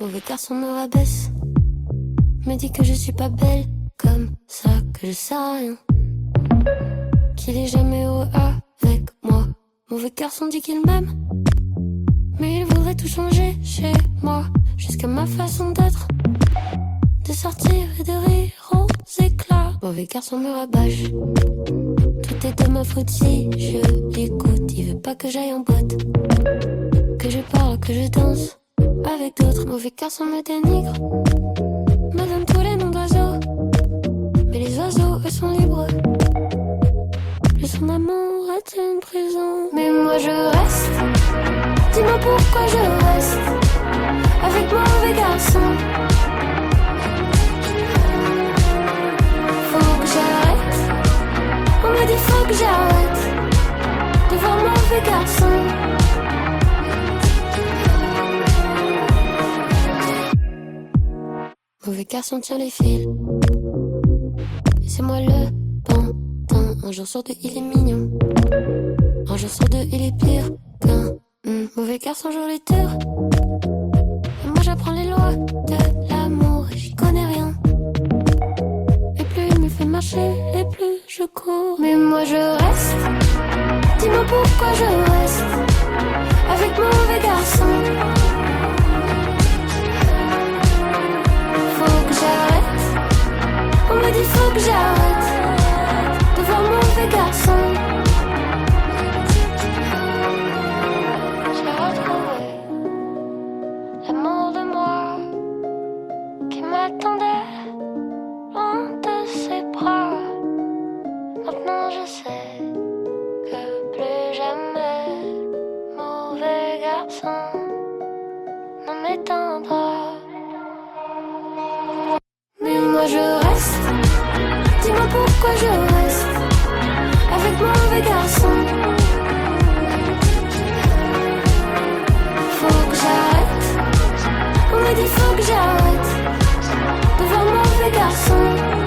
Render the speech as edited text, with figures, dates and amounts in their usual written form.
Mauvais garçon me rabaisse, me dit que je suis pas belle, comme ça que je sais rien, qu'il est jamais heureux avec moi. Mauvais garçon dit qu'il m'aime, mais il voudrait tout changer chez moi, jusqu'à ma façon d'être, de sortir et de rire aux éclats. Mauvais garçon me rabâche, tout est de ma faute si je l'écoute. Il veut pas que j'aille en boîte, que je parle, que je danse avec d'autres. Mauvais garçon me dénigre, me donne tous les noms d'oiseaux, mais les oiseaux eux sont libres. Plus son amour est une prison, mais moi je reste. Dis-moi pourquoi je reste avec mauvais garçon. Faut que j'arrête, on me dit faut que j'arrête de voir mauvais garçon. Mauvais garçon tient les fils, et c'est moi le pantin. Un jour sur deux il est mignon, un jour sur deux il est pire qu'un mauvais garçon joue les tours. Et moi j'apprends les lois de l'amour et j'y connais rien. Et plus il me fait marcher, et plus je cours. Mais moi je reste, dis-moi pourquoi je reste avec mauvais garçon. Faut que j'arrête, on me dit faut que j'arrête de voir mauvais garçon. J'ai retrouvé l'amour de moi qui m'attendait loin de ses bras. Maintenant je sais que plus jamais mauvais garçon ne m'éteindra. Mais moi je reste, dis-moi pourquoi je reste avec mauvais garçon. Faut que j'arrête, on me dit faut que j'arrête de voir mauvais garçon.